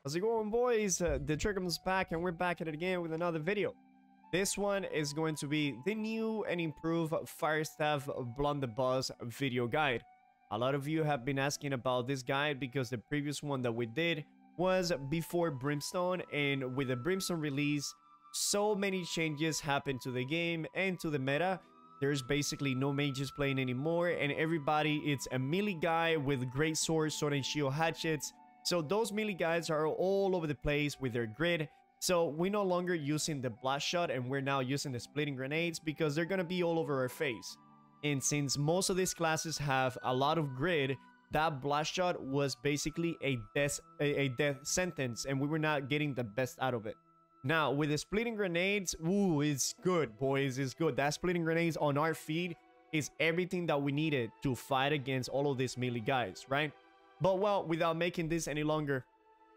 How's it going, boys? The Trickham's back, and we're back at it again with another video. This one is going to be the new and improved Firestaff Blunderbuss video guide. A lot of you have been asking about this guide because the previous one that we did was before Brimstone, and with the Brimstone release, so many changes happened to the game and to the meta. There's basically no mages playing anymore, and everybody, it's a melee guy with great swords, sword and shield hatchets. So those melee guys are all over the place with their grid. So we're no longer using the blast shot, and we're now using the splitting grenades because they're gonna be all over our face. And since most of these classes have a lot of grid, that blast shot was basically a death sentence, and we were not getting the best out of it. Now with the splitting grenades, ooh, it's good, boys. It's good. That splitting grenades on our feed is everything that we needed to fight against all of these melee guys, right? But well, without making this any longer,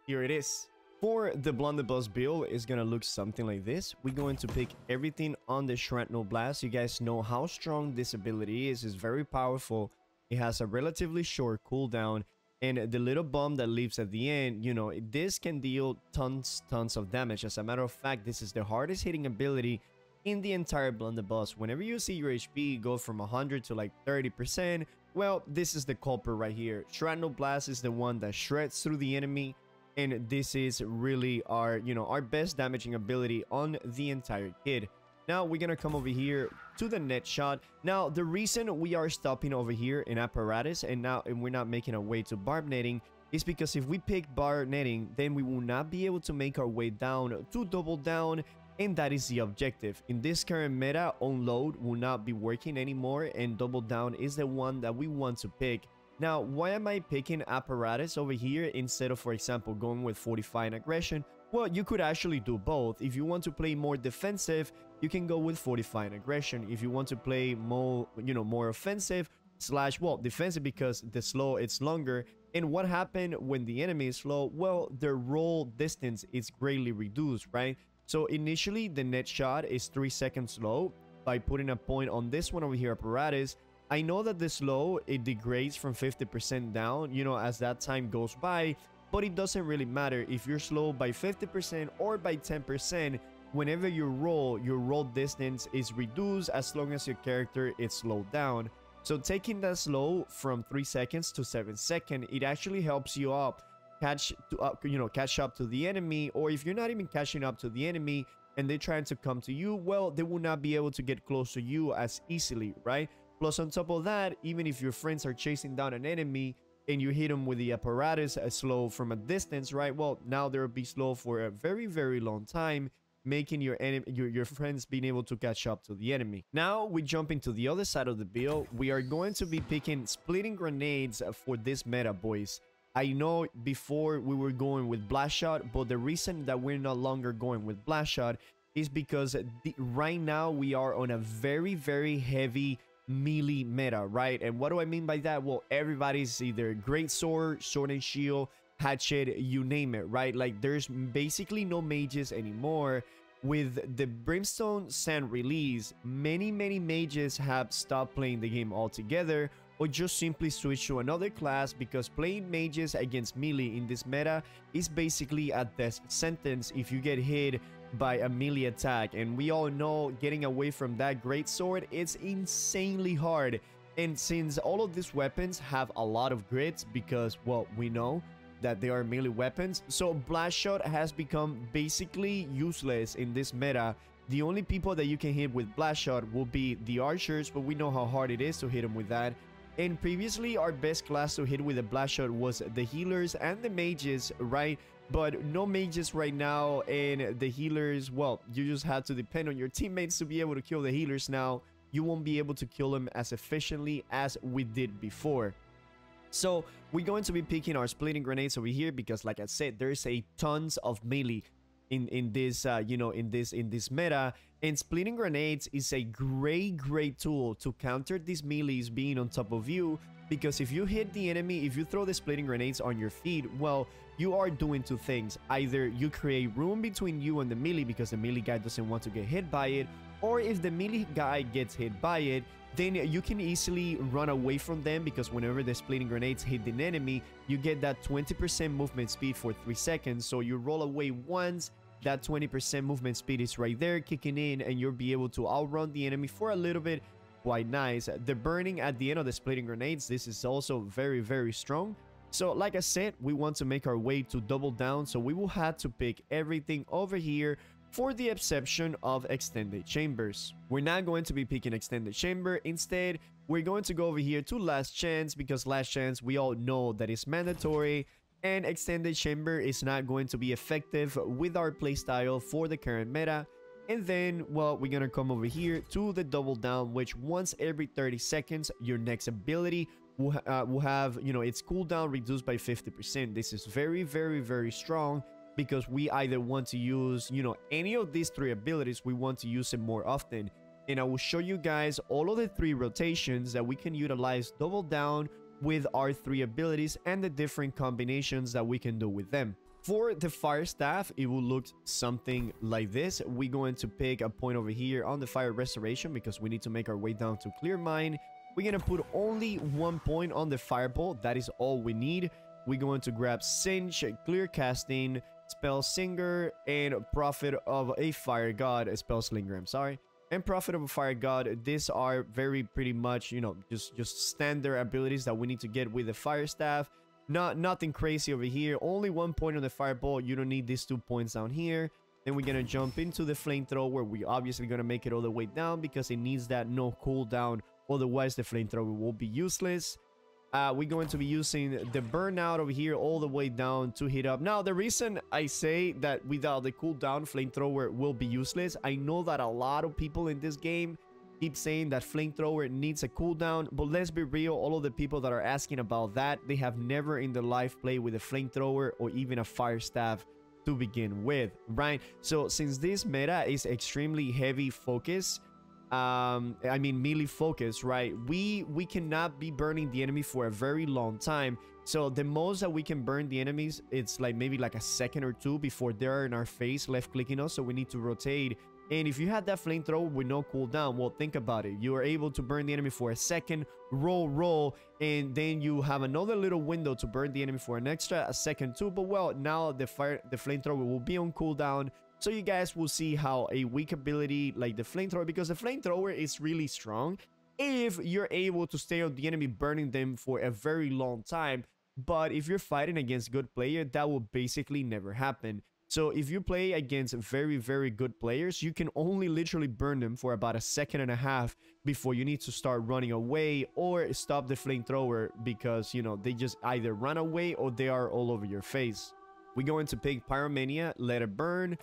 here it is. For the Blunderbuss build, it's gonna look something like this. We're going to pick everything on the Shrapnel Blast. You guys know how strong this ability is. It's very powerful. It has a relatively short cooldown, and the little bomb that leaves at the end, you know, this can deal tons of damage. As a matter of fact, this is the hardest hitting ability in the entire Blunderbuss. Whenever you see your HP go from 100 to like 30%, well, this is the culprit right here. Shrapnel Blast is the one that shreds through the enemy, and this is really our, you know, our best damaging ability on the entire kit. Now we're gonna come over here to the net shot. Now the reason we are stopping over here in apparatus and we're not making our way to barb netting is because if we pick barb netting, then we will not be able to make our way down to double down, and that is the objective. In this current meta, unload will not be working anymore, and double down is the one that we want to pick. Now, why am I picking apparatus over here instead of, for example, going with fortifying aggression? Well, you could actually do both. If you want to play more defensive, you can go with fortifying aggression. If you want to play more, you know, more offensive slash, well, defensive, because the slow, it's longer. And what happened when the enemy is slow? Well, their roll distance is greatly reduced, right? So initially, the net shot is 3 seconds slow. By putting a point on this one over here, apparatus, I know that the slow, it degrades from 50% down, you know, as that time goes by, but it doesn't really matter if you're slow by 50% or by 10%. Whenever you roll, your roll distance is reduced as long as your character is slowed down. So taking that slow from 3 seconds to 7 seconds, it actually helps you up, catch up to the enemy. Or if you're not even catching up to the enemy and they're trying to come to you, well, they will not be able to get close to you as easily, right? Plus, on top of that, even if your friends are chasing down an enemy and you hit them with the apparatus slow from a distance, right? Well, now they'll be slow for a very long time, making your friends being able to catch up to the enemy. Now we jump into the other side of the build. We are going to be picking splitting grenades for this meta, boys. I know before we were going with blast shot, but the reason that we're no longer going with blast shot is because right now we are on a very heavy melee meta, right? And what do I mean by that? Well, everybody's either great sword, sword and shield, hatchet, you name it, right? Like, there's basically no mages anymore. With the Brimstone Sand release, many mages have stopped playing the game altogether, or just simply switch to another class, because playing mages against melee in this meta is basically a death sentence if you get hit by a melee attack. And we all know getting away from that great sword, it's insanely hard. And since all of these weapons have a lot of grids, because, well, we know that they are melee weapons, so blast shot has become basically useless in this meta. The only people that you can hit with blast shot will be the archers, but we know how hard it is to hit them with that. And previously, our best class to hit with a blast shot was the healers and the mages, right? But no mages right now, and the healers, well, you just have to depend on your teammates to be able to kill the healers now. You won't be able to kill them as efficiently as we did before. So we're going to be picking our splitting grenades over here because, like I said, there's a tons of melee in this in this meta, and splitting grenades is a great tool to counter these melees being on top of you. Because if you hit the enemy, if you throw the splitting grenades on your feet, well, you are doing two things. Either you create room between you and the melee because the melee guy doesn't want to get hit by it, or if the melee guy gets hit by it, then you can easily run away from them, because whenever the splitting grenades hit an enemy, you get that 20% movement speed for 3 seconds. So you roll away once, that 20% movement speed is right there kicking in, and you'll be able to outrun the enemy for a little bit. Quite nice. The burning at the end of the splitting grenades, this is also very, very strong. So like I said, we want to make our way to double down, so we will have to pick everything over here, for the exception of extended chambers. We're not going to be picking extended chamber. Instead, we're going to go over here to last chance, because last chance we all know that is mandatory, and extended chamber is not going to be effective with our playstyle for the current meta. And then, well, we're gonna come over here to the double down, which once every 30 seconds, your next ability will have, you know, its cooldown reduced by 50%. This is very, very, very strong, because we either want to use, you know, any of these 3 abilities, we want to use it more often. And I will show you guys all of the 3 rotations that we can utilize double down with our 3 abilities, and the different combinations that we can do with them. For the Firestaff, it will look something like this. We're going to pick a point over here on the Fire Restoration, because we need to make our way down to Clear Mind. We're going to put only 1 point on the Fireball. That is all we need. We're going to grab Cinch, Clear Casting, Spell Singer, and Prophet of a Fire God, Spell Slinger, I'm sorry. And Prophet of a Fire God. These are very pretty much, you know, just standard abilities that we need to get with the Firestaff. Nothing crazy over here. Only 1 point on the Fireball. You don't need these 2 points down here. Then we're gonna jump into the Flamethrower. We're obviously gonna make it all the way down, because it needs that no cooldown. Otherwise, the Flamethrower will be useless. We're going to be using the Burnout over here all the way down to hit up. Now, the reason I say that without the cooldown, Flamethrower will be useless, I know that a lot of people in this game keep saying that Flamethrower needs a cooldown, but let's be real, all of the people that are asking about that, they have never in their life played with a Flamethrower or even a Firestaff to begin with, right? So since this meta is extremely heavy focus, I mean melee focus, right? We cannot be burning the enemy for a very long time. So the most that we can burn the enemies, it's like maybe like a second or 2 before they're in our face, left clicking us. So we need to rotate. And if you had that Flamethrower with no cooldown, well, think about it. You are able to burn the enemy for a second, roll, and then you have another little window to burn the enemy for an extra a second too. But well, now the Flamethrower will be on cooldown. So you guys will see how a weak ability like the Flamethrower, because the Flamethrower is really strong if you're able to stay on the enemy burning them for a very long time. But if you're fighting against good player, that will basically never happen. So if you play against very, very good players, you can only literally burn them for about a second and a half before you need to start running away or stop the Flamethrower, because, you know, they just either run away or they are all over your face. We're going to pick Pyromania, Let It Burn,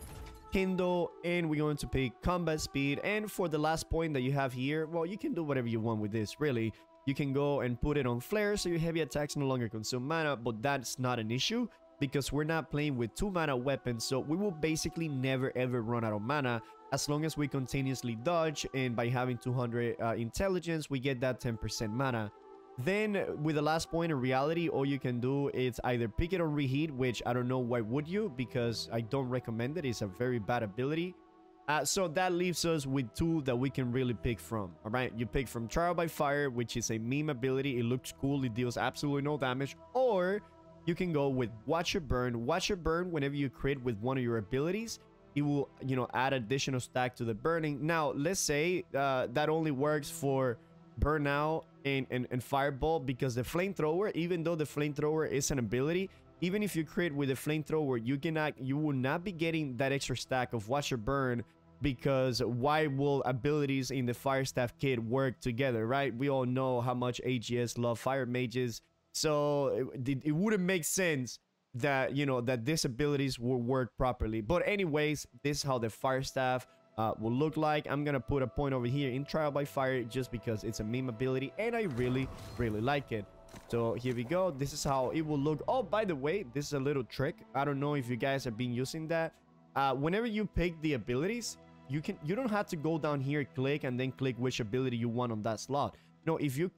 Kindle, and we're going to pick Combat Speed. And for the last point that you have here, well, you can do whatever you want with this, really. You can go and put it on Flare, so your heavy attacks no longer consume mana, but that's not an issue, because we're not playing with 2 mana weapons, so we will basically never ever run out of mana as long as we continuously dodge, and by having 200 intelligence, we get that 10% mana. Then with the last point in reality, all you can do is either pick it on Reheat, which I don't know why would you, because I don't recommend it. It's a very bad ability. So that leaves us with 2 that we can really pick from. All right, you pick from Trial by Fire, which is a meme ability. It looks cool, it deals absolutely no damage, or you can go with Watch It Burn. Watch It Burn, whenever you crit with one of your abilities, it will, you know, add additional stack to the burning. Now, let's say that only works for Burnout and Fireball, because the Flamethrower, even though the Flamethrower is an ability, even if you crit with a Flamethrower, you will not be getting that extra stack of Watch It Burn, because why will abilities in the Firestaff kit work together, right? We all know how much AGS love fire mages. So it wouldn't make sense that, you know, that these abilities will work properly. But anyways, this is how the Firestaff will look like. I'm gonna put a point over here in Trial by Fire just because it's a meme ability and I really like it. So here we go. This is how it will look. Oh, by the way, this is a little trick. I don't know if you guys have been using that. Whenever you pick the abilities, you don't have to go down here, click, and then click which ability you want on that slot. No, if you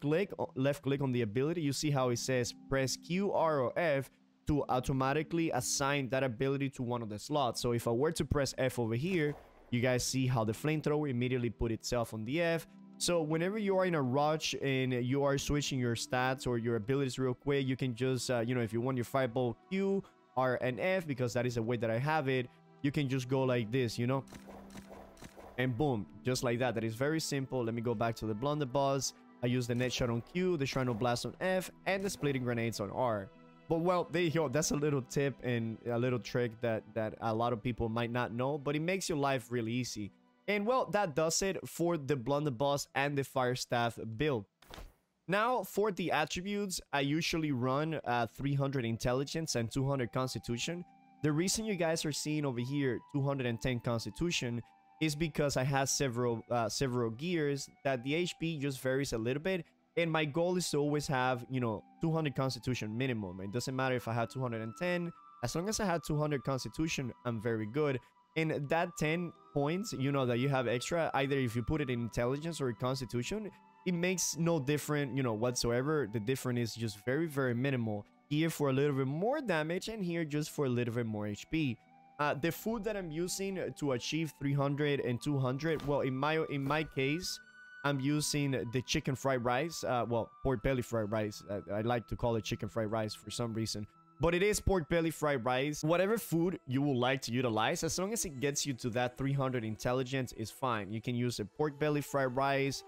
left click on the ability, you see how it says press Q, R, or F to automatically assign that ability to one of the slots. So if I were to press F over here, you guys see how the Flamethrower immediately put itself on the F. So whenever you are in a rush and you are switching your stats or your abilities real quick, you can just, you know, if you want your fireball Q, R, and F, because that is the way that I have it, you can just go like this, you know? And boom, just like that. That is very simple. Let me go back to the Blunderbuss. I use the net shot on Q, the Shrino Blast on F, and the splitting grenades on R. But well, there you go. That's a little tip and a little trick that a lot of people might not know, but it makes your life really easy. And well, that does it for the Blunderbuss and the Firestaff build. Now, for the attributes, I usually run 300 intelligence and 200 constitution. The reason you guys are seeing over here 210 constitution is because I have several gears that the HP just varies a little bit. And my goal is to always have, you know, 200 constitution minimum. It doesn't matter if I have 210. As long as I have 200 constitution, I'm very good. And that 10 points, you know, that you have extra, either if you put it in intelligence or constitution, it makes no difference, you know, whatsoever. The difference is just very, very minimal. Here for a little bit more damage and here just for a little bit more HP. The food that I'm using to achieve 300 and 200, well, in my case, I'm using the chicken fried rice. Well, pork belly fried rice. I like to call it chicken fried rice for some reason. But it is pork belly fried rice. Whatever food you would like to utilize, as long as it gets you to that 300 intelligence, is fine. You can use a pork belly fried rice.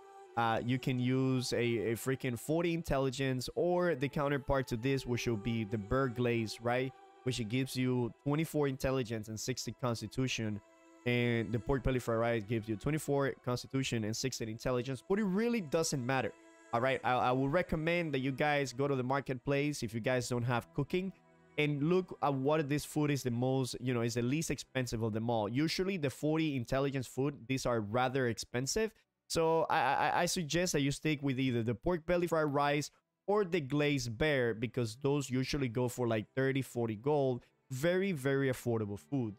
You can use a freaking 40 intelligence, or the counterpart to this, which will be the Perk glaze, right? Which it gives you 24 intelligence and 60 constitution. And the pork belly fried rice gives you 24 constitution and 60 intelligence. But it really doesn't matter. All right, I would recommend that you guys go to the marketplace if you guys don't have cooking and look at what this food is the most, you know, is the least expensive of them all. Usually the 40 intelligence food, these are rather expensive. So I suggest that you stick with either the pork belly fried rice or the glazed bear, because those usually go for like 30-40 gold. Very, very affordable food.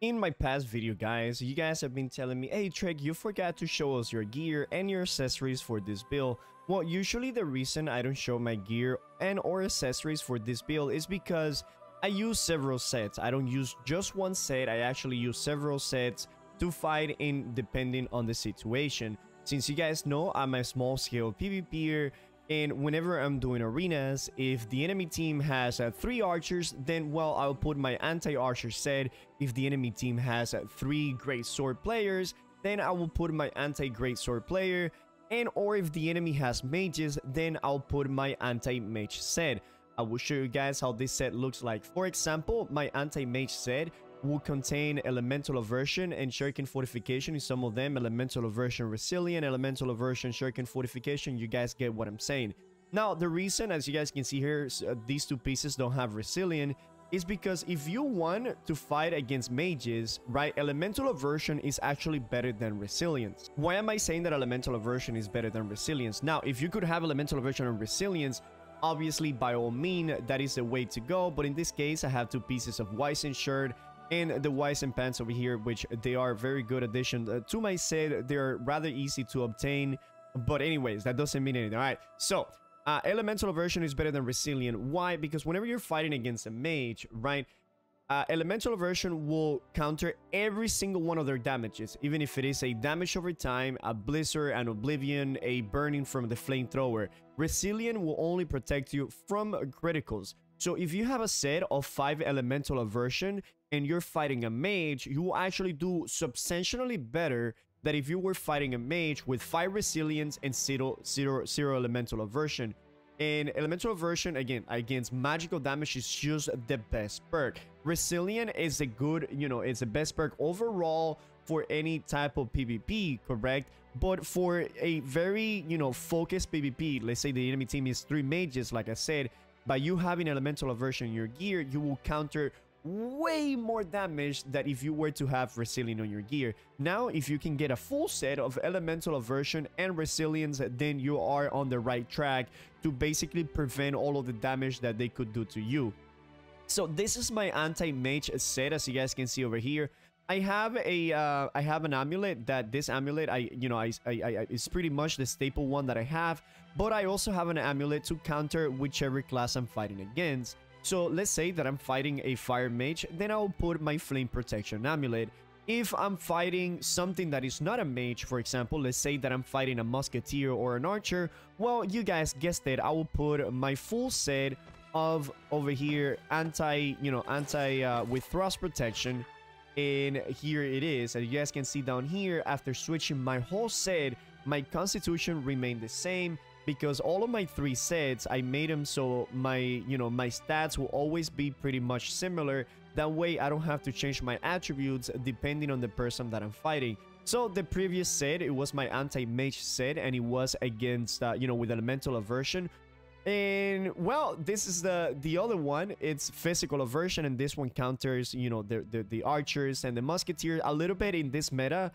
In my past video, guys, you guys have been telling me, hey Trek, you forgot to show us your gear and your accessories for this build. Well, usually the reason I don't show my gear and or accessories for this build is because I use several sets. I don't use just one set. I actually use several sets to fight in depending on the situation. Since you guys know I'm a small scale PvPer, and whenever I'm doing arenas, if the enemy team has 3 archers, then well, I'll put my anti-archer set. If the enemy team has 3 great sword players, then I will put my anti-great sword player. And or if the enemy has mages, then I'll put my anti-mage set. I will show you guys how this set looks like. For example, my anti-mage set will contain elemental aversion and shuriken fortification in some of them, elemental aversion resilient, elemental aversion shuriken fortification. You guys get what I'm saying. Now, the reason, as you guys can see here, these 2 pieces don't have resilient is because if you want to fight against mages, right, elemental aversion is actually better than resilience. Why am I saying that elemental aversion is better than resilience? Now, if you could have elemental aversion and resilience, obviously by all means that is the way to go, but in this case I have 2 pieces of Wyzen shirt and the Wyzen pants over here, which they are very good addition to my set. They're rather easy to obtain, but anyways, that doesn't mean anything. All right, so elemental aversion is better than resilient. Why? Because whenever you're fighting against a mage, right, elemental aversion will counter every single one of their damages, even if it is a damage over time, a blizzard, an oblivion, a burning from the flamethrower. Resilient will only protect you from criticals. So if you have a set of 5 elemental aversion and you're fighting a mage, you will actually do substantially better than if you were fighting a mage with 5 resilience and 0 elemental aversion. And elemental aversion, again, against magical damage is just the best perk. Resilient is a good, you know, it's the best perk overall for any type of PvP, correct? But for a very, you know, focused PvP, let's say the enemy team is 3 mages, like I said, by you having elemental aversion in your gear, you will counter way more damage than if you were to have resilient on your gear. Now, if you can get a full set of elemental aversion and resilience, then you are on the right track to basically prevent all of the damage that they could do to you. So this is my anti-mage set, as you guys can see over here. I have an amulet that this amulet it's pretty much the staple one that I have, but I also have an amulet to counter whichever class I'm fighting against. So let's say that I'm fighting a fire mage, then I'll put my flame protection amulet. If I'm fighting something that is not a mage, for example, let's say that I'm fighting a musketeer or an archer, well, you guys guessed it, I will put my full set of over here anti with thrust protection, and here it is. And you guys can see down here, after switching my whole set, my constitution remained the same, because all of my 3 sets, I made them so my my stats will always be pretty much similar. That way I don't have to change my attributes depending on the person that I'm fighting. So the previous set, it was my anti-mage set, and it was against with elemental aversion. And well, this is the other one. It's physical aversion, and this one counters the archers and the musketeer a little bit. In this meta,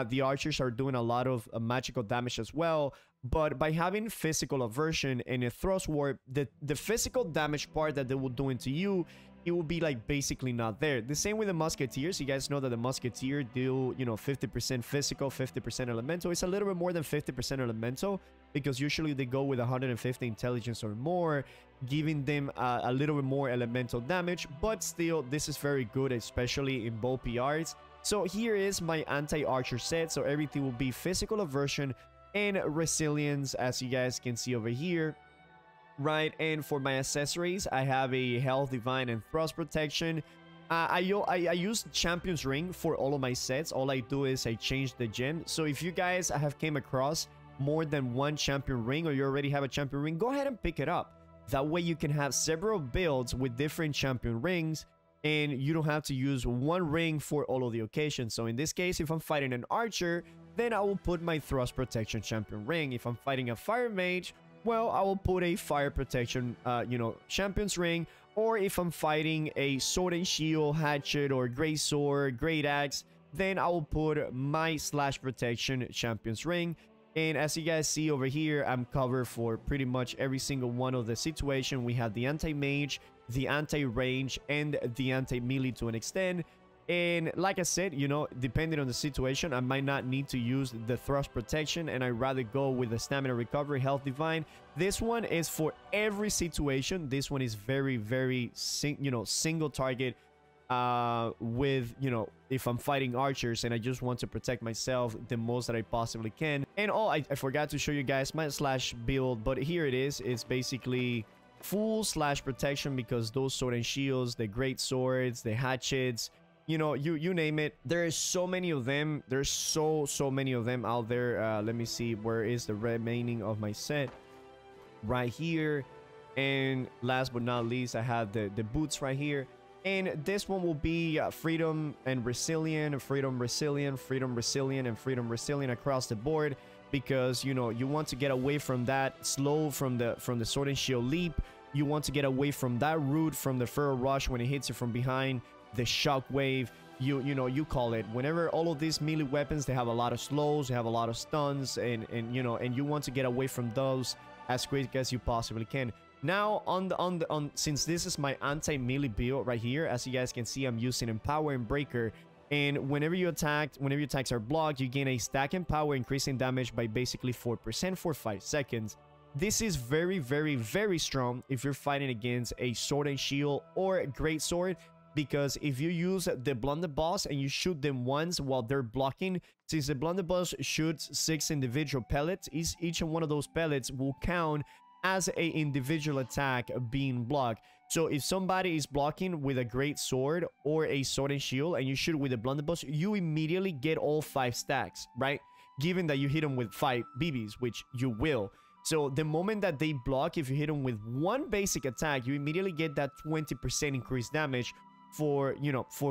the archers are doing a lot of magical damage as well, but by having physical aversion and a thrust warp, the physical damage part that they will do into you, it will be like basically not there. The same with the musketeers. You guys know that the musketeer do 50% physical, 50% elemental. It's a little bit more than 50% elemental, because usually they go with 150 intelligence or more, giving them a little bit more elemental damage. But still, this is very good, especially in both PRs. So here is my anti-archer set. So everything will be physical aversion and resilience, as you guys can see over here. Right, and for my accessories, I have a health, divine, and thrust protection. I use Champion's Ring for all of my sets. All I do is I change the gem. So if you guys have came across more than one champion ring, or you already have a champion ring, go ahead and pick it up. That way you can have several builds with different champion rings, and you don't have to use one ring for all of the occasions. So in this case, if I'm fighting an archer, then I will put my thrust protection champion ring. If I'm fighting a fire mage, well, I will put a fire protection, champion's ring. Or if I'm fighting a sword and shield, hatchet, or great sword, great axe, then I will put my slash protection champion's ring. And as you guys see over here, I'm covered for pretty much every single one of the situation. We have the anti-mage, the anti-range, and the anti-melee to an extent. And like I said, depending on the situation, I might not need to use the thrust protection, and I'd rather go with the stamina recovery, health divine. This one is for every situation. This one is very, very single target, with if I'm fighting archers and I just want to protect myself the most that I possibly can. And I forgot to show you guys my slash build, but here it is. It's basically full slash protection, because those sword and shields, the great swords, the hatchets, you name it. There's so many of them. There's so many of them out there. Let me see, where is the remaining of my set? Right here. And last but not least, I have the boots right here. And this one will be freedom and resilient, freedom resilient, freedom resilient, and freedom resilient across the board, because you want to get away from that slow from the sword and shield leap. You want to get away from that root from the feral rush when it hits you from behind, the shockwave. You call it. Whenever all of these melee weapons, they have a lot of slows, they have a lot of stuns, and you want to get away from those as quick as you possibly can. Now since this is my anti-melee build right here, as you guys can see, I'm using Empower and Breaker. And whenever your attacks are blocked, you gain a stack in power, increasing damage by basically 4% for 5 seconds. This is very, very, very strong if you're fighting against a sword and shield or a great sword, because if you use the Blunderbuss and you shoot them once while they're blocking, since the Blunderbuss shoots 6 individual pellets, each one of those pellets will count as a individual attack being blocked. So if somebody is blocking with a great sword or a sword and shield, and you shoot with a Blunderbuss, you immediately get all 5 stacks, right? Given that you hit them with 5 BBs, which you will. So the moment that they block, if you hit them with one basic attack, you immediately get that 20% increased damage for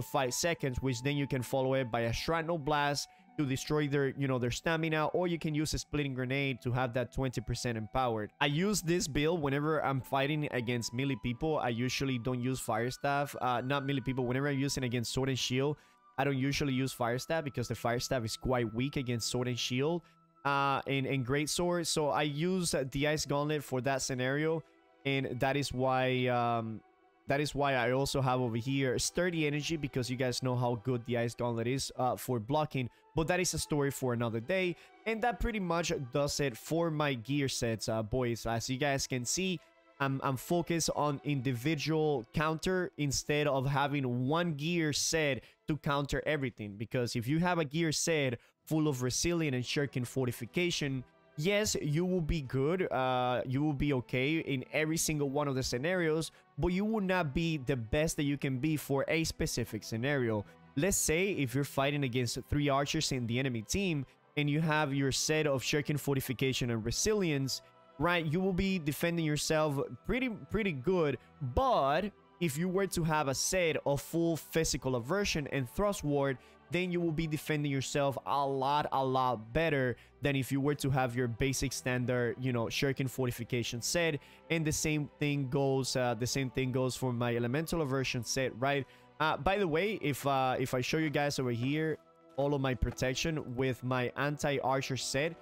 5 seconds, which then you can follow it by a shrapnel blast to destroy their their stamina, or you can use a splitting grenade to have that 20% empowered. I use this build whenever I'm fighting against melee people. I usually don't use Firestaff. Not melee people. Whenever I'm using against sword and shield, I don't usually use Firestaff, because the Firestaff is quite weak against sword and shield and great sword. So I use the Ice Gauntlet for that scenario, and that is why I also have over here Sturdy Energy, because you guys know how good the Ice Gauntlet is for blocking. But that is a story for another day. And that pretty much does it for my gear sets, boys. As you guys can see, I'm focused on individual counter instead of having one gear set to counter everything. Because if you have a gear set full of resilient and shuriken fortification, yes, you will be good, you will be okay in every single one of the scenarios, but you will not be the best that you can be for a specific scenario. Let's say if you're fighting against 3 archers in the enemy team and you have your set of shuriken fortification and resilience, right, you will be defending yourself pretty good. But if you were to have a set of full physical aversion and thrust ward, then you will be defending yourself a lot better than if you were to have your basic standard, you know, shuriken fortification set. And the same thing goes for my elemental aversion set, right? By the way, if I show you guys over here all of my protection with my anti-archer set,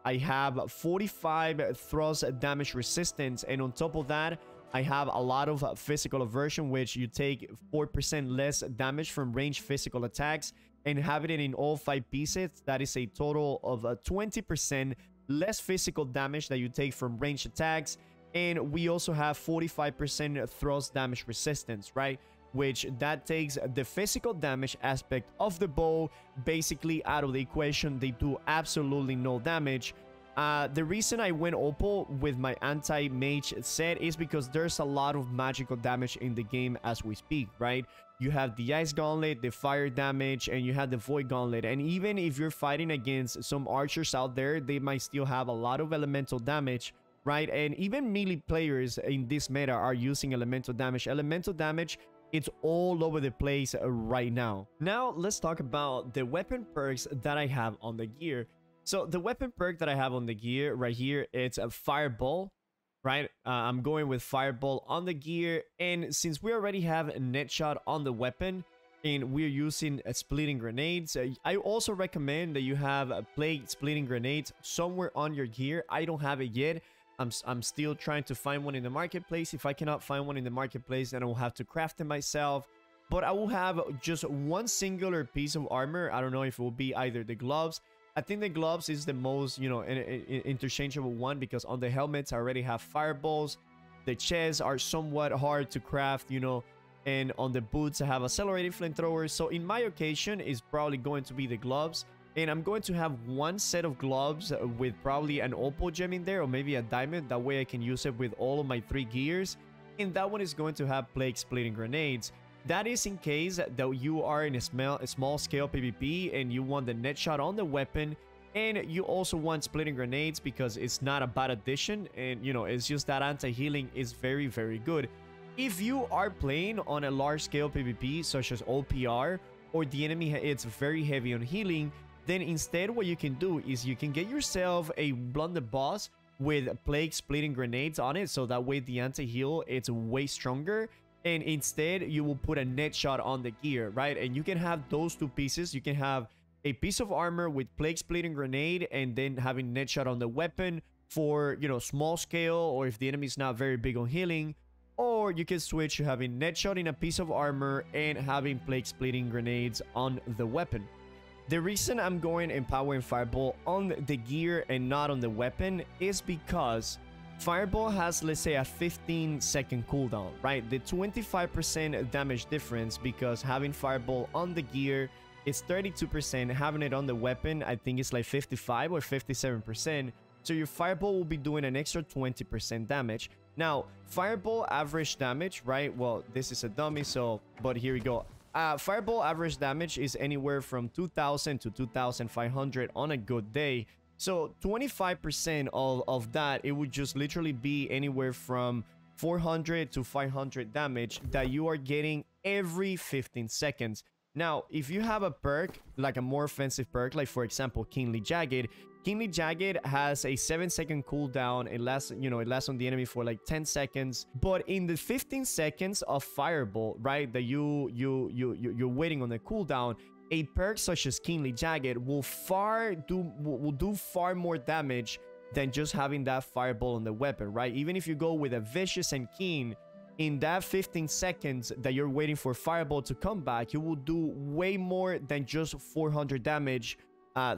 I have 45 thrust damage resistance, and on top of that, I have a lot of physical aversion, which you take 4% less damage from ranged physical attacks, and having it in all 5 pieces, that is a total of 20% less physical damage that you take from ranged attacks. And we also have 45% thrust damage resistance, right? Which that takes the physical damage aspect of the bow basically out of the equation. They do absolutely no damage. The reason I went opal with my anti-mage set is because there's a lot of magical damage in the game as we speak, right? You have the ice gauntlet, the fire damage, and you have the void gauntlet. And even if you're fighting against some archers out there, they might still have a lot of elemental damage, right? And even melee players in this meta are using elemental damage. Elemental damage, it's all over the place right now. Now, let's talk about the weapon perks that I have on the gear. So the weapon perk that I have on the gear right here, it's a fireball, right? I'm going with fireball on the gear. And since we already have a net shot on the weapon and we're using splitting grenades, I also recommend that you have a plague splitting grenades somewhere on your gear. I don't have it yet. I'm still trying to find one in the marketplace. If I cannot find one in the marketplace, then I will have to craft it myself. But I will have just one singular piece of armor. I don't know if it will be either the gloves. I think the gloves is the most, you know, interchangeable one, because on the helmets I already have fireballs. The chests are somewhat hard to craft, you know, and on the boots I have accelerated flamethrowers. So in my occasion, it's probably going to be the gloves. And I'm going to have one set of gloves with probably an opal gem in there, or maybe a diamond. That way I can use it with all of my 3 gears. And that one is going to have plague splitting grenades. That is in case that you are in a small scale PvP and you want the net shot on the weapon, and you also want splitting grenades because it's not a bad addition, and you know, it's just that anti-healing is very good. If you are playing on a large scale PvP such as OPR, or the enemy it's very heavy on healing, then instead what you can do is you can get yourself a Blunderbuss with plague splitting grenades on it, so that way the anti-heal it's way stronger. And instead you will put a net shot on the gear, right? And you can have those 2 pieces. You can have a piece of armor with plague splitting grenade and then having net shot on the weapon for, you know, small scale, or if the enemy is not very big on healing. Or you can switch to having net shot in a piece of armor and having plague splitting grenades on the weapon. The reason I'm going empowering fireball on the gear and not on the weapon is because fireball has, let's say, a 15-second cooldown, right? The 25% damage difference, because having fireball on the gear is 32%, having it on the weapon I think it's like 55 or 57%. So your fireball will be doing an extra 20% damage. Now, fireball average damage, right? Well, this is a dummy, so, but here we go. Fireball average damage is anywhere from 2,000 to 2,500 on a good day. So 25% of that, it would just literally be anywhere from 400 to 500 damage that you are getting every 15 seconds. Now, if you have a perk, like a more offensive perk, like for example, Keenly Jagged has a 7-second cooldown. It lasts, you know, it lasts on the enemy for like 10 seconds. But in the 15 seconds of fireball, right, that you're waiting on the cooldown, a perk such as Keenly Jagged will do far more damage than just having that fireball on the weapon, right? Even if you go with a vicious and keen, in that 15 seconds that you're waiting for fireball to come back, you will do way more than just 400 damage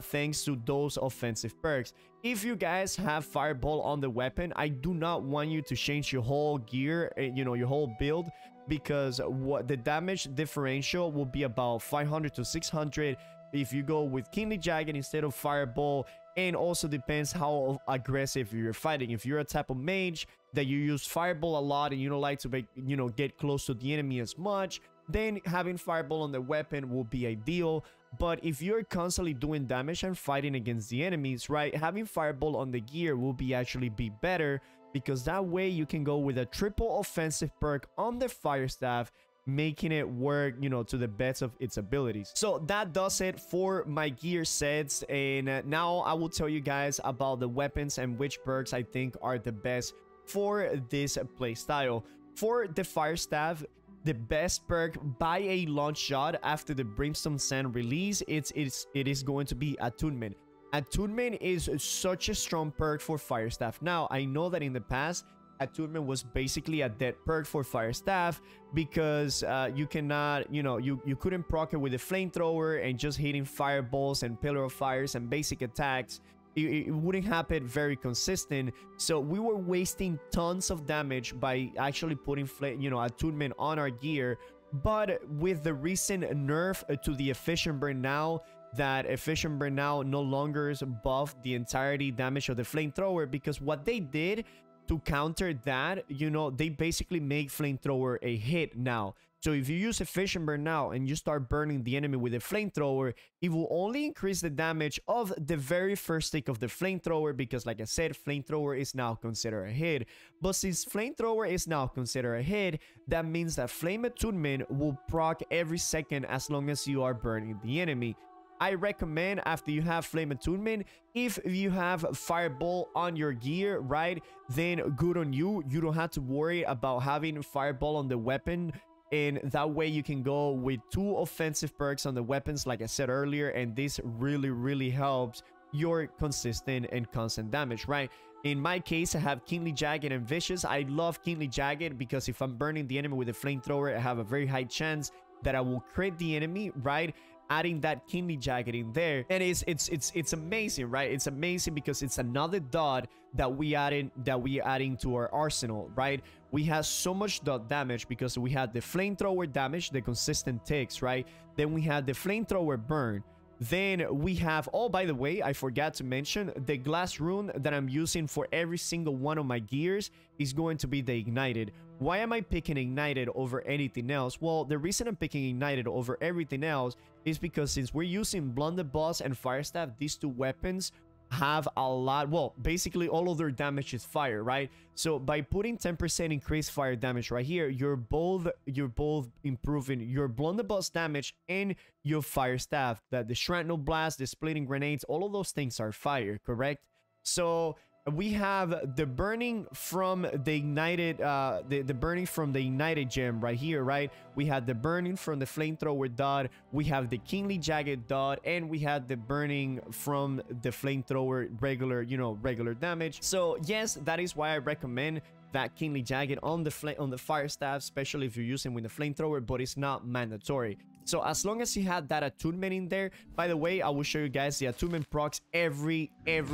thanks to those offensive perks. If you guys have Fireball on the weapon, I do not want you to change your whole gear, you know, your whole build, because what the damage differential will be about 500 to 600 if you go with Kingly Jagged instead of Fireball. And also depends how aggressive you're fighting. If you're a type of mage that you use Fireball a lot and you don't like to make, you know, get close to the enemy as much, then having Fireball on the weapon will be ideal. But if you're constantly doing damage and fighting against the enemies, right, having Fireball on the gear will be actually be better, because that way you can go with a triple offensive perk on the Firestaff, making it work, you know, to the best of its abilities. So that does it for my gear sets, and now I will tell you guys about the weapons and which perks I think are the best for this playstyle. For the Firestaff, the best perk by a launch shot after the Brimstone Sand release, it is going to be Attunement. Attunement is such a strong perk for Firestaff. Now, I know that in the past, Attunement was basically a dead perk for Firestaff, because you cannot, you know, you couldn't proc it with a flamethrower, and just hitting fireballs and pillar of fires and basic attacks, it wouldn't happen very consistent. So we were wasting tons of damage by actually putting Attunement on our gear. But with the recent nerf to the efficient burn now, that efficient burn now no longer is above the entirety damage of the flamethrower, because what they did to counter that, you know, they basically make flamethrower a hit now. So if you use efficient burn now and you start burning the enemy with a flamethrower, it will only increase the damage of the very first tick of the flamethrower, because like I said, flamethrower is now considered a hit. But since flamethrower is now considered a hit, that means that flame attunement will proc every second as long as you are burning the enemy. I recommend, after you have Flame Attunement, if you have Fireball on your gear, right, then good on you. You don't have to worry about having Fireball on the weapon, and that way you can go with 2 offensive perks on the weapons, like I said earlier, and this really helps your consistent and constant damage, right? In my case, I have Kingly Jagged and Vicious. I love Kingly Jagged because if I'm burning the enemy with a flamethrower, I have a very high chance that I will crit the enemy, right? Adding that Kingly Jagged in there, and it's amazing, right? It's amazing because it's another dot that we adding to our arsenal, right? We have so much dot damage because we had the flamethrower damage, the consistent ticks, right? Then we had the flamethrower burn. Then we have, oh, by the way, I forgot to mention, the glass rune that I'm using for every single one of my gears is going to be the ignited. Why am I picking ignited over anything else? Well, the reason I'm picking ignited over everything else is because since we're using Blunderbuss and Firestaff, these 2 weapons have a lot, well, basically all of their damage is fire, right? So by putting 10% increased fire damage right here, you're both improving your Blunderbuss damage and your Firestaff. That the Shrapnel Blast, the Splitting Grenades, all of those things are fire, correct? So we have the burning from the ignited the burning from the ignited gem right here, right? We had the burning from the flamethrower dot, we have the Kingly Jagged dot, and we had the burning from the flamethrower regular damage. So yes, that is why I recommend that Kingly Jagged on the Firestaff, especially if you're using with the flamethrower, but it's not mandatory. So as long as you had that attunement in there, by the way, I will show you guys the attunement procs every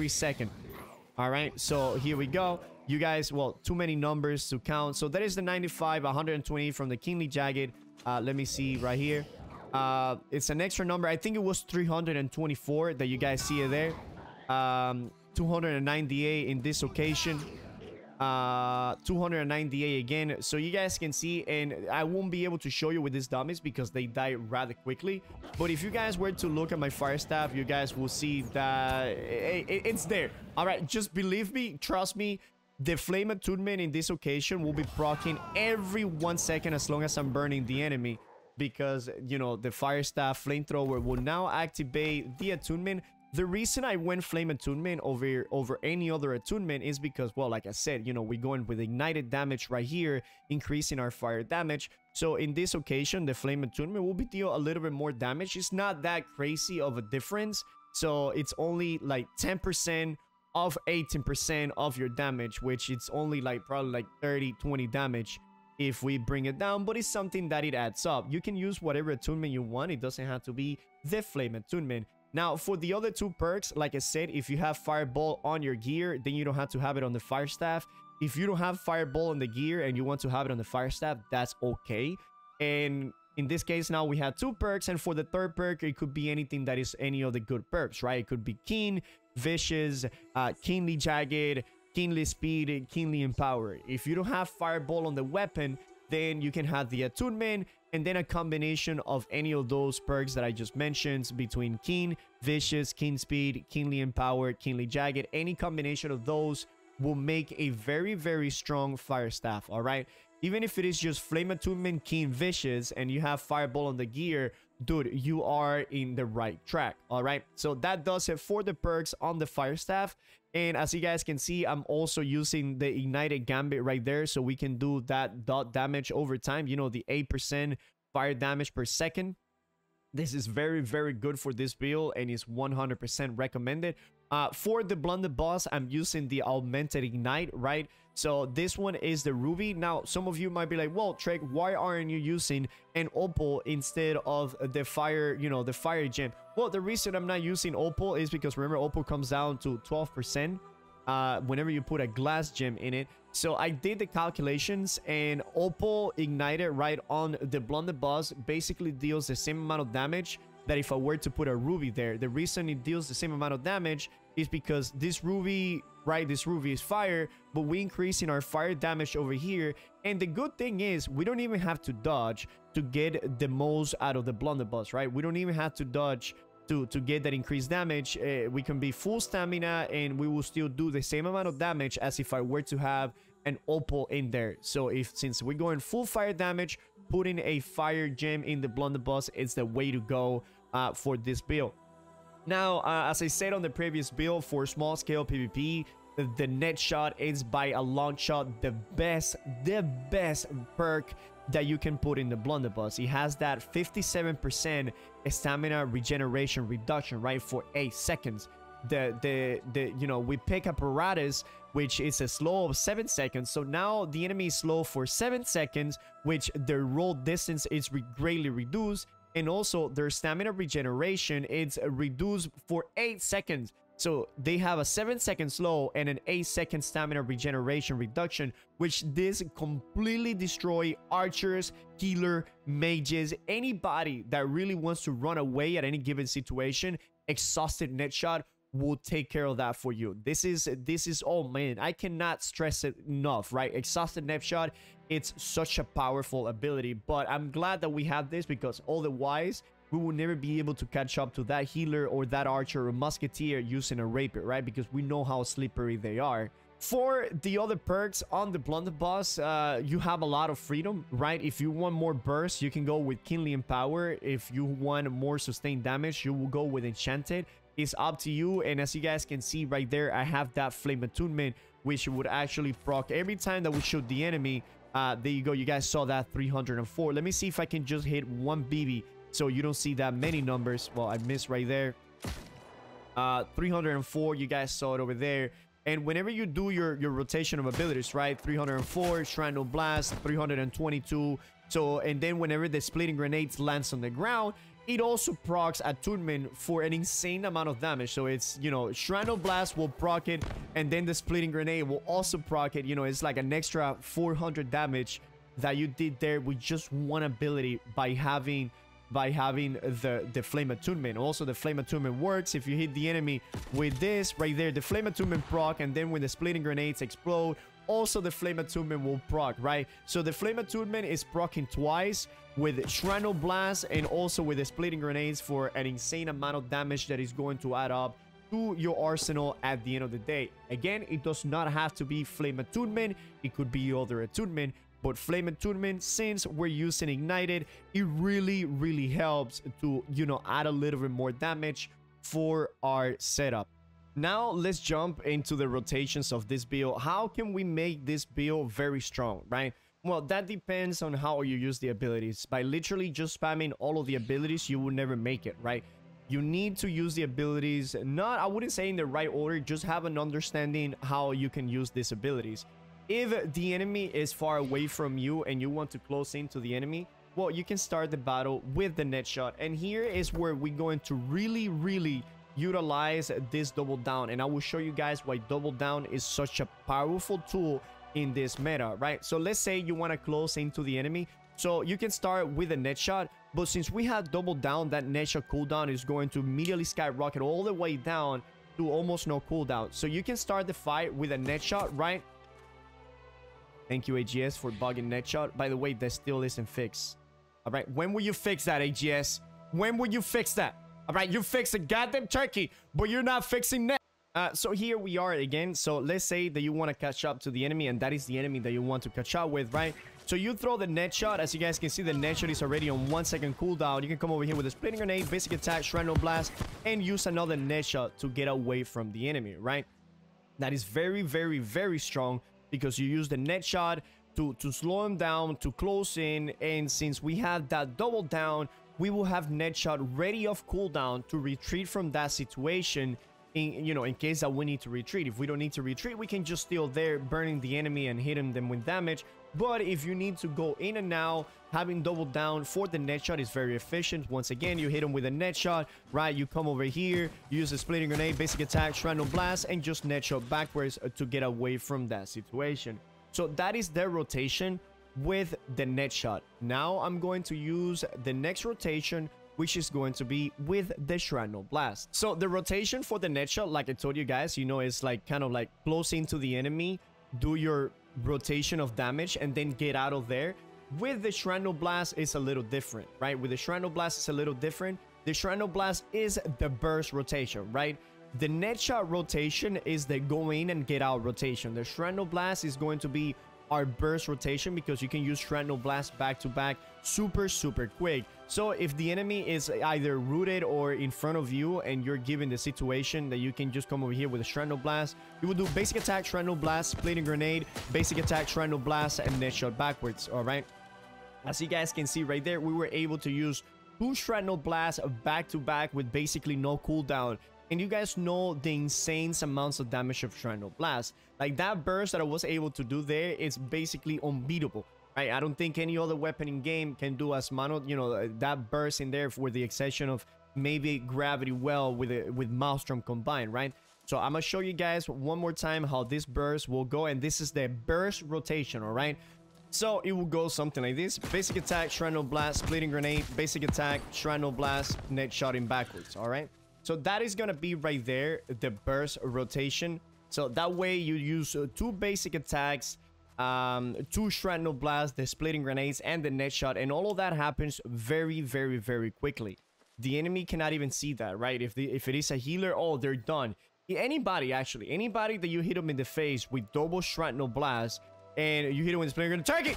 second. All right, so here we go. You guys, well, too many numbers to count. So that is the 95, 120 from the Kingly Jagged. Let me see right here. It's an extra number. I think it was 324 that you guys see it there. 298 in this occasion. 298 again, so you guys can see, and I won't be able to show you with these dummies because they die rather quickly, but if you guys were to look at my Firestaff, you guys will see that it's there. All right, just believe me, trust me, the Flame Attunement in this occasion will be proccing every 1 second as long as I'm burning the enemy, because, you know, the Firestaff flamethrower will now activate the attunement. The reason I went Flame Attunement over any other attunement is because, well, like I said, you know, we're going with ignited damage right here, increasing our fire damage. So in this occasion, the Flame Attunement will be deal a little bit more damage. It's not that crazy of a difference. So it's only like 10% of 18% of your damage, which it's only like probably like 30-20 damage if we bring it down, but it's something that it adds up. You can use whatever attunement you want. It doesn't have to be the Flame Attunement. Now, for the other two perks, like I said, if you have Fireball on your gear, then you don't have to have it on the Firestaff. If you don't have Fireball on the gear and you want to have it on the Firestaff, that's okay. And in this case, now we have two perks, and for the third perk, it could be anything that is any of the good perks, right? It could be Keen, Vicious, Keenly Jagged, Keenly Speed, Keenly Empower. If you don't have Fireball on the weapon, then you can have the attunement, and then a combination of any of those perks that I just mentioned between Keen, Vicious, Keen Speed, Keenly Empower, Keenly Jagged. Any combination of those will make a very, very strong Firestaff, all right? Even if it is just Flame Attunement, Keen, Vicious, and you have Fireball on the gear, dude, you are in the right track, all right? So that does it for the perks on the Firestaff. And as you guys can see, I'm also using the Ignited Gambit right there, so we can do that dot damage over time. You know, the 8% fire damage per second. This is very, very good for this build, and is 100% recommended. For the Blunderbuss, I'm using the Augmented Ignite, right? So this one is the Ruby. Now, some of you might be like, well, Trek, why aren't you using an Opal instead of the fire, you know, the fire gem? Well, the reason I'm not using Opal is because, remember, Opal comes down to 12% whenever you put a glass gem in it. So I did the calculations, and Opal Ignited right on the Blunderbuss basically deals the same amount of damage that if I were to put a Ruby there. The reason it deals the same amount of damage is because this Ruby, right, this Ruby is fire, but we increasing our fire damage over here. And the good thing is we don't even have to dodge to get the most out of the Blunderbuss, right? We don't even have to dodge to get that increased damage. We can be full stamina, and we will still do the same amount of damage as if I were to have an Opal in there. So since we're going full fire damage, putting a fire gem in the Blunderbuss is the way to go for this build. Now, as I said on the previous build, for small scale PvP, the net shot is by a long shot the best perk that you can put in the Blunderbuss. It has that 57% stamina regeneration reduction, right, for 8 seconds. You know, we pick apparatus, which is a slow of 7 seconds. So now the enemy is slow for 7 seconds, which their roll distance is greatly reduced. And also their stamina regeneration is reduced for 8 seconds. So they have a 7-second slow and an 8-second stamina regeneration reduction, which this completely destroy archers, healer, mages, anybody that really wants to run away at any given situation. Exhausted net shot will take care of that for you. This is oh man, I cannot stress it enough, right? Exhausted net shot, it's such a powerful ability. But I'm glad that we have this, because otherwise we will never be able to catch up to that healer or that archer or musketeer using a rapier, right? Because we know how slippery they are. For the other perks on the Blunderbuss, you have a lot of freedom, right? If you want more burst, you can go with Keenly Empower. If you want more sustained damage, you will go with Enchanted. It's up to you. And as you guys can see right there, I have that Flame Attunement, which would actually proc every time that we shoot the enemy. There you go. You guys saw that 304. Let me see if I can just hit one BB so you don't see that many numbers. Well, I missed right there. 304. You guys saw it over there. And whenever you do your rotation of abilities, right? 304, Shrine of Blast, 322. So, and then whenever the Splitting Grenades lands on the ground, it also procs Attunement for an insane amount of damage. So it's, you know, Shrine of Blast will proc it, and then the Splitting Grenade will also proc it. You know, it's like an extra 400 damage that you did there with just one ability by having the Flame Attunement. Also, the Flame Attunement works if you hit the enemy with this right there, the Flame Attunement proc, and then when the Splitting Grenades explode, also the Flame Attunement will proc, right? So the Flame Attunement is proccing twice with Shrine of Blast and also with the Splitting Grenades for an insane amount of damage that is going to add up to your arsenal at the end of the day. Again, it does not have to be Flame Attunement. It could be other attunement. But Flame Attunement, since we're using Ignited, it really helps to, you know, add a little bit more damage for our setup. Now, let's jump into the rotations of this build. How can we make this build very strong, right? Well, that depends on how you use the abilities. By literally just spamming all of the abilities, you will never make it, right? You need to use the abilities, not, I wouldn't say in the right order, just have an understanding how you can use these abilities. If the enemy is far away from you and you want to close into the enemy, Well, you can start the battle with the net shot. And here is where we're going to really utilize this double down. And I will show you guys why double down is such a powerful tool in this meta, right? So let's say you want to close into the enemy. So you can start with a net shot. But since we have double down, that net shot cooldown is going to immediately skyrocket all the way down to almost no cooldown. So you can start the fight with a net shot, right? Thank you, AGS, for bugging net shot. By the way, that still isn't fixed. All right, when will you fix that, AGS? When will you fix that? All right, you fix a goddamn turkey, but you're not fixing net. So here we are again. So let's say that you want to catch up to the enemy, and that is the enemy that you want to catch up with, right? So you throw the net shot. As you guys can see, the net shot is already on 1 second cooldown. You can come over here with a splitting grenade, basic attack, shrapnel blast, and use another net shot to get away from the enemy, right? That is very strong because you use the net shot to slow him down, to close in. And since we have that double down, we will have net shot ready off cooldown to retreat from that situation in case that we need to retreat. If we don't need to retreat, we can just still there burning the enemy and hitting them with damage. But if you need to go in and out, having double down for the net shot is very efficient. Once again, you hit them with a net shot, right? You come over here, use a splitting grenade, basic attack, shrapnel blast, and just net shot backwards to get away from that situation. So that is their rotation with the net shot. Now I'm going to use the next rotation, which is going to be with the shrapnel blast. So the rotation for the net shot, like I told you guys, is like kind of like close into the enemy, do your rotation of damage, and then get out of there. With the shrapnel blast, it's a little different, right? With the shrapnel blast, it's a little different. The shrapnel blast is the burst rotation, right? The net shot rotation is the go in and get out rotation. The shrapnel blast is going to be our burst rotation because you can use shrapnel blast back to back super quick. So if the enemy is either rooted or in front of you and you're given the situation that you can just come over here with a shrapnel blast, you will do basic attack, shrapnel blast, splitting grenade, basic attack, shrapnel blast, and net shot backwards. All right, as you guys can see right there, we were able to use 2 shrapnel blasts back to back with basically no cooldown. And you guys know the insane amounts of damage of shrapnel blast. Like that burst that I was able to do there is basically unbeatable, right? I don't think any other weapon in game can do as that burst in there, with the exception of maybe Gravity Well with Maelstrom combined, right? So I'm gonna show you guys one more time how this burst will go, and this is the burst rotation, all right? So it will go something like this: basic attack, shrapnel blast, splitting grenade, basic attack, shrapnel blast, net shotting backwards, all right? So that is going to be right there, the burst rotation. So that way you use 2 basic attacks, 2 shrapnel blasts, the splitting grenades, and the net shot. And all of that happens very quickly. The enemy cannot even see that, right? If it is a healer, oh, they're done. Anybody that you hit them in the face with double shrapnel blast, and you hit them with the splitting grenade, turkey!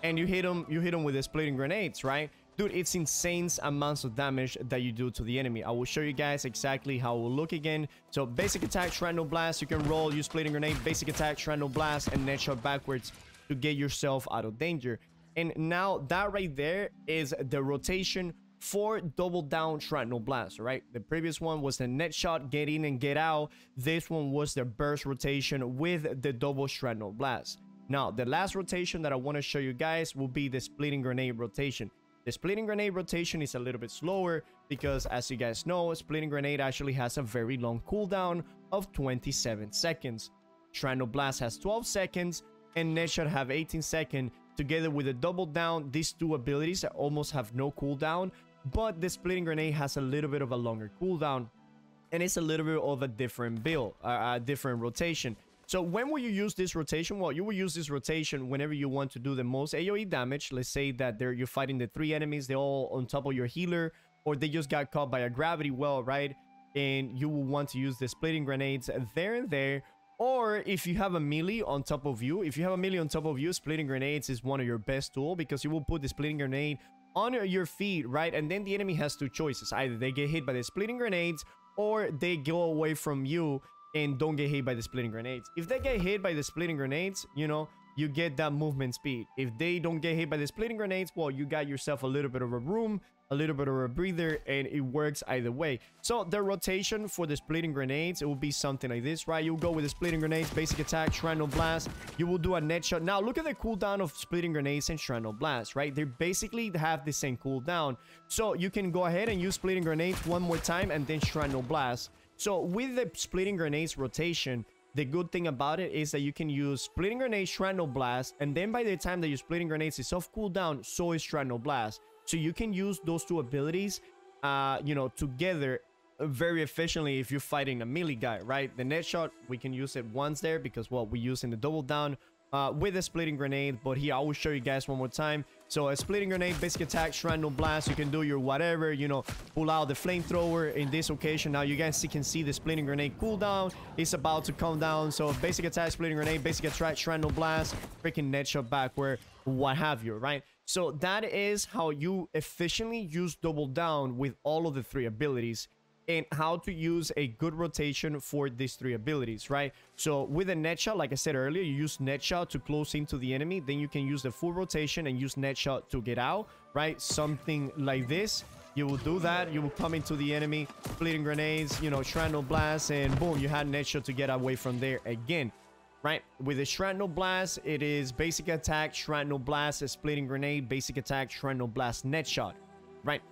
And you hit them with the splitting grenades, right? Dude, it's insane amounts of damage that you do to the enemy. I will show you guys exactly how it will look again. So basic attack, shrapnel blast, you can roll, use splitting grenade, basic attack, shrapnel blast, and net shot backwards to get yourself out of danger. And now that right there is the rotation for double down shrapnel blast, right? The previous one was the net shot, get in and get out. This one was the burst rotation with the double shrapnel blast. Now, the last rotation that I want to show you guys will be the splitting grenade rotation. The splitting grenade rotation is a little bit slower because, as you guys know, splitting grenade actually has a very long cooldown of 27 seconds. Shrapnel blast has 12 seconds and net shot have 18 seconds. Together with a double down, these 2 abilities almost have no cooldown, but the splitting grenade has a little bit of a longer cooldown, and it's a little bit of a different build, a different rotation. So when will you use this rotation? Well, you will use this rotation whenever you want to do the most AoE damage. Let's say that you're fighting the 3 enemies, they're all on top of your healer, or they just got caught by a Gravity Well, right? And you will want to use the splitting grenades there and there. Or if you have a melee on top of you, splitting grenades is one of your best tools because you will put the splitting grenade on your feet, right? And then the enemy has 2 choices. Either they get hit by the splitting grenades or they go away from you and don't get hit by the splitting grenades. If they get hit by the splitting grenades, you know, you get that movement speed. If they don't get hit by the splitting grenades, well, you got yourself a little bit of a room, a little bit of a breather, and it works either way. So the rotation for the splitting grenades, it will be something like this, right? You'll go with the splitting grenades, basic attack, shrapnel blast. You will do a net shot. Now look at the cooldown of splitting grenades and shrapnel blast, right? They basically have the same cooldown. So you can go ahead and use splitting grenades one more time and then shrapnel blast. So with the splitting grenades rotation, the good thing about it is that you can use splitting grenades, shrapnel blast, and then by the time that your splitting grenades is off cooldown, so is shrapnel blast. So you can use those two abilities, you know, together very efficiently if you're fighting a melee guy, right? The net shot, we can use it once there because, well, we use in the double down with a splitting grenade. But here, I will show you guys one more time. So a splitting grenade, basic attack, shrapnel blast. You can do your whatever, you know, pull out the flamethrower in this occasion. Now you guys can see the splitting grenade cooldown is about to come down. So basic attack, splitting grenade, basic attack, shrapnel blast, freaking net shot backward, what have you, right? So that is how you efficiently use double down with all of the three abilities, and how to use a good rotation for these three abilities, right? So with a net shot, like I said earlier, you use net shot to close into the enemy, then you can use the full rotation and use net shot to get out, right? Something like this. You will do that, you will come into the enemy, splitting grenades, you know, shrapnel blast, and boom, you had net shot to get away from there again, right? With the shrapnel blast, it is basic attack, shrapnel blast, a splitting grenade, basic attack, shrapnel blast, net shot, right?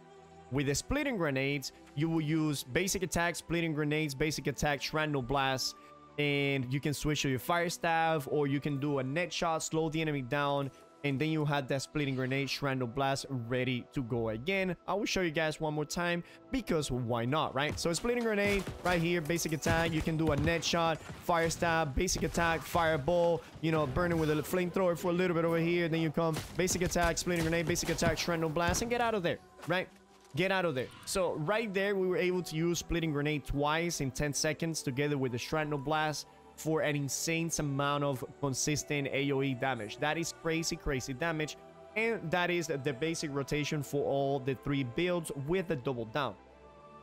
With the splitting grenades, you will use basic attack, splitting grenades, basic attack, shrapnel blast, and you can switch to your Firestaff, or you can do a net shot, slow the enemy down, and then you have that splitting grenade, shrapnel blast ready to go again. I will show you guys one more time because why not, right? So a splitting grenade right here, basic attack, you can do a net shot, Firestaff, basic attack, fireball, you know, burning with a flamethrower for a little bit over here, then you come basic attack, splitting grenade, basic attack, shrapnel blast, and get out of there, right? Get out of there. So right there, we were able to use splitting grenade twice in 10 seconds together with the shrapnel blast for an insane amount of consistent AoE damage. That is crazy, crazy damage. And that is the basic rotation for all the three builds with the double down.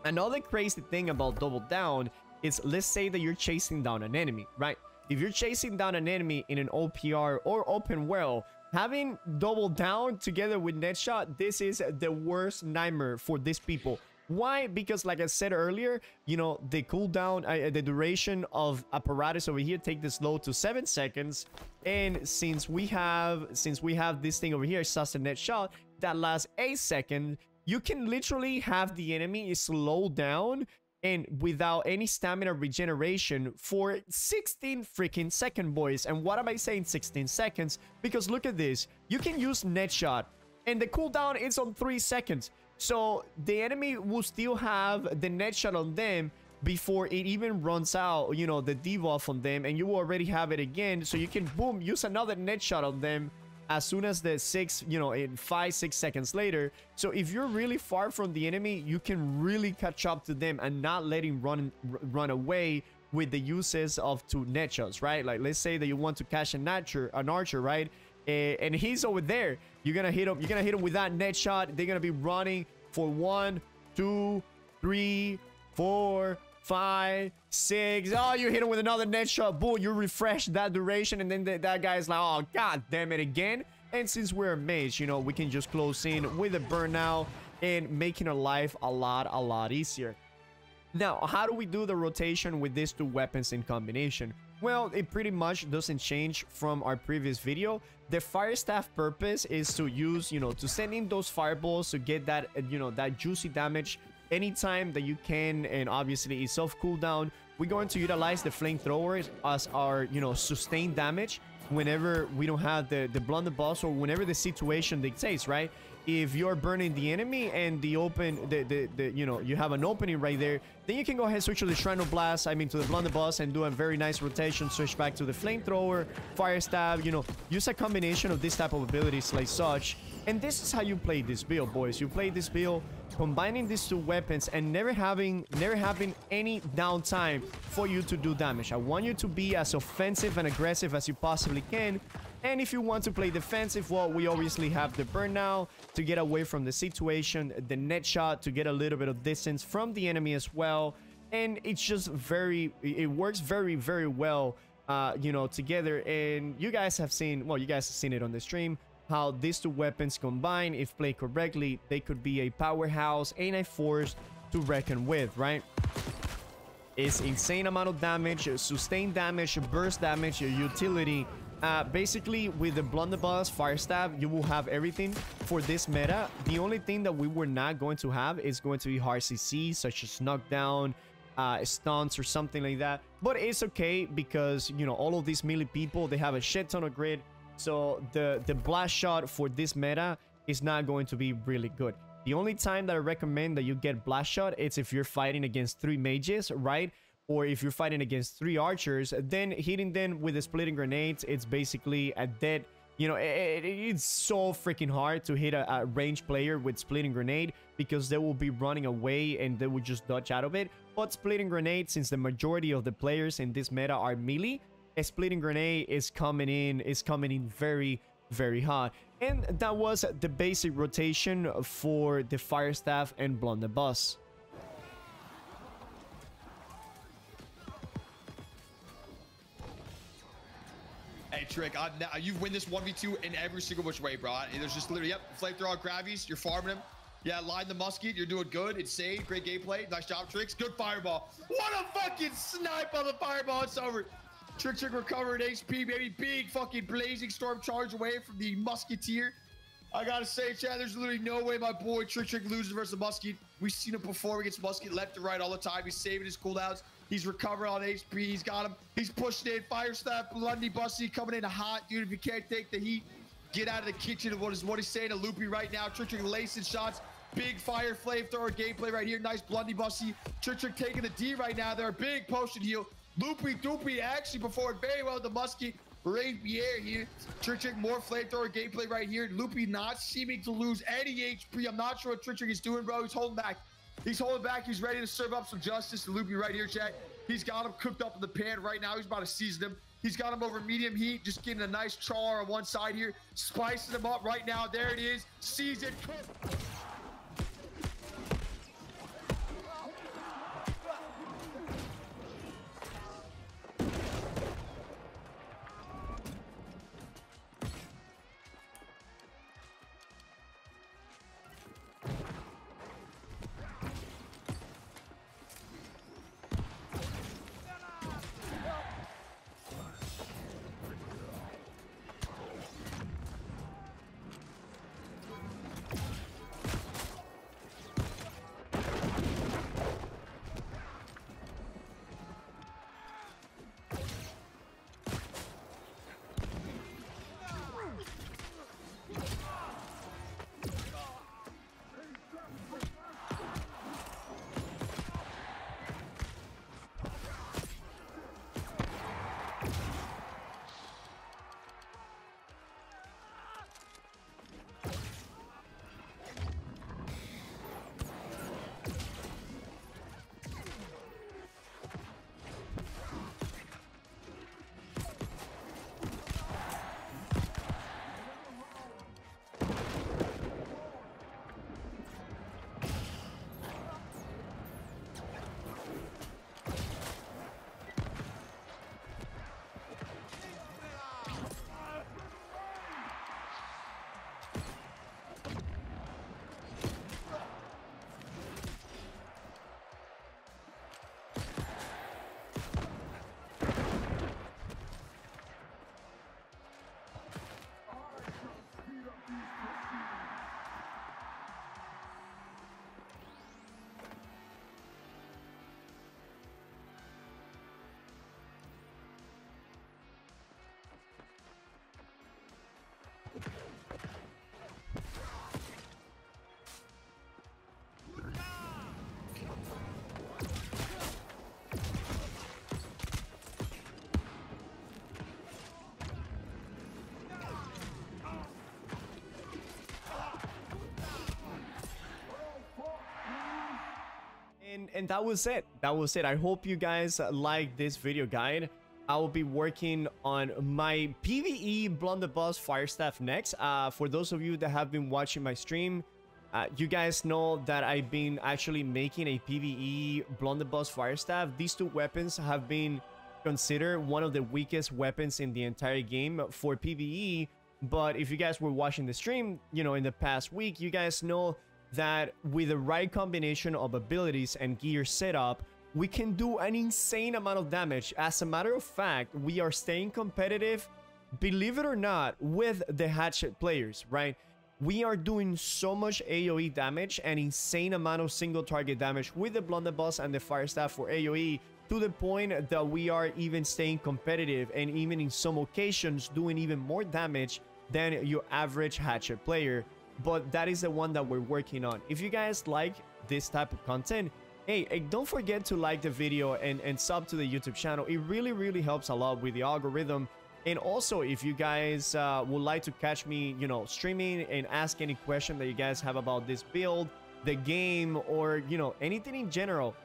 Another crazy thing about double down is, let's say that you're chasing down an enemy, right? If you're chasing down an enemy in an OPR or open world, having double down together with net shot, this is the worst nightmare for these people. Why? Because like I said earlier, you know, the cooldown, the duration of apparatus over here, take this low to 7 seconds. And since we have this thing over here, sus a net shot, that lasts 8 seconds, you can literally have the enemy slow down and without any stamina regeneration for 16 freaking seconds, boys. And what am I saying 16 seconds? Because look at this. You can use net shot and the cooldown is on 3 seconds. So the enemy will still have the net shot on them before it even runs out, you know, the debuff on them, and you will already have it again. So you can, boom, use another net shot on them as soon as the 5-6 seconds later. So if you're really far from the enemy, you can really catch up to them and not let him run away with the uses of 2 net shots, right? Like, let's say that you want to catch an archer, right? And he's over there. You're gonna hit him with that net shot. They're gonna be running for 1, 2, 3, 4, 5, 6. Oh, you hit him with another net shot. Boom, you refresh that duration, and then that guy's like, oh, god damn it again. And since we're a mage, you know, we can just close in with a burnout and making our life a lot easier. Now, how do we do the rotation with these 2 weapons in combination? Well, it pretty much doesn't change from our previous video. The Firestaff purpose is to use, you know, to send in those fireballs to get that, you know, that juicy damage anytime that you can, and obviously it's off cooldown. We're going to utilize the flamethrowers as our, you know, sustained damage whenever we don't have the blunderbuss, or whenever the situation dictates, right? If you're burning the enemy and the you know, you have an opening right there, then you can go ahead and switch to the shrapnel blast, to the blunderbuss, and do a very nice rotation, switch back to the flamethrower, Firestaff, you know, use a combination of this type of abilities like such. And this is how you play this build, boys. You play this build combining these 2 weapons and never having any downtime for you to do damage. I want you to be as offensive and aggressive as you possibly can. And if you want to play defensive, well, we obviously have the burnout to get away from the situation, the net shot to get a little bit of distance from the enemy as well. and it's just it works very well, you know, together. And you guys have seen, well, you guys have seen it on the stream, how these two weapons combined, if played correctly, they could be a powerhouse and a force to reckon with, right? It's insane amount of damage, sustained damage, burst damage, utility. Basically, with the Blunderbuss, Firestaff, you will have everything for this meta. The only thing that we were not going to have is going to be hard CC, such as knockdown, stunts, or something like that. But it's okay because, you know, all of these melee people, they have a shit ton of grid. So the blast shot for this meta is not going to be really good. The only time that I recommend that you get blast shot, it's if you're fighting against 3 mages, right? Or if you're fighting against 3 archers, then hitting them with the splitting grenades, it's basically a dead, you know, it's so freaking hard to hit a ranged player with splitting grenade because they will be running away and they will just dodge out of it. But splitting grenade, since the majority of the players in this meta are melee, a splitting grenade is coming in very hard. And that was the basic rotation for the Firestaff and Blunderbuss. Hey, Trick, you win this 1v2 in every single which way, bro. There's just literally, yep, flamethrower gravies, you're farming him. Yeah, line the musket, you're doing good. Insane, great gameplay. Nice job, Tricks. Good fireball. What a fucking snipe on the fireball. It's over. Trick recovered HP, baby. Big fucking blazing storm charge away from the musketeer. I gotta say, Chad, there's literally no way my boy Trick loses versus the musket. We've seen him before against musket left and right all the time. He's saving his cooldowns. He's recovering on HP. He's got him. He's pushing in. Firestaff, Blunderbuss coming in hot, dude. If you can't take the heat, get out of the kitchen. What he's saying to Loopy right now. Trick lacing shots. Big fire flamethrower gameplay right here. Nice Blunderbuss. Trick taking the D right now. They're a big potion heal. Loopy Doopy actually performed very well with the musket. Rain Pierre here. Trick more flamethrower gameplay right here. Loopy not seeming to lose any HP. I'm not sure what Trick is doing, bro. He's holding back. He's holding back. He's ready to serve up some justice to Loopy right here, chat. He's got him cooked up in the pan right now. He's about to season him. He's got him over medium heat, just getting a nice char on one side here. Spicing him up right now. There it is. Seasoned. And that was it. I hope you guys like this video guide. I will be working on my PvE Blunderbuss Firestaff next. For those of you that have been watching my stream, You guys know that I've been actually making a PvE Blunderbuss Firestaff. These two weapons have been considered one of the weakest weapons in the entire game for PvE. But if you guys were watching the stream, you know, in the past week, you guys know that with the right combination of abilities and gear setup, we can do an insane amount of damage. As a matter of fact, we are staying competitive, believe it or not, with the hatchet players, right? We are doing so much AoE damage, an insane amount of single target damage with the Blunderbuss and the Firestaff for AoE, to the point that we are even staying competitive and even in some occasions doing even more damage than your average hatchet player. But that is the one that we're working on. If you guys like this type of content, hey, don't forget to like the video and sub to the YouTube channel. It really helps a lot with the algorithm. And also, if you guys would like to catch me, you know, streaming and ask any question that you guys have about this build, the game, or, you know, anything in general,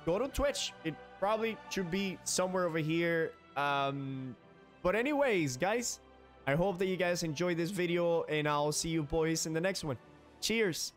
go to Twitch. It probably should be somewhere over here. But anyways, guys, I hope that you guys enjoyed this video, and I'll see you boys in the next one. Cheers.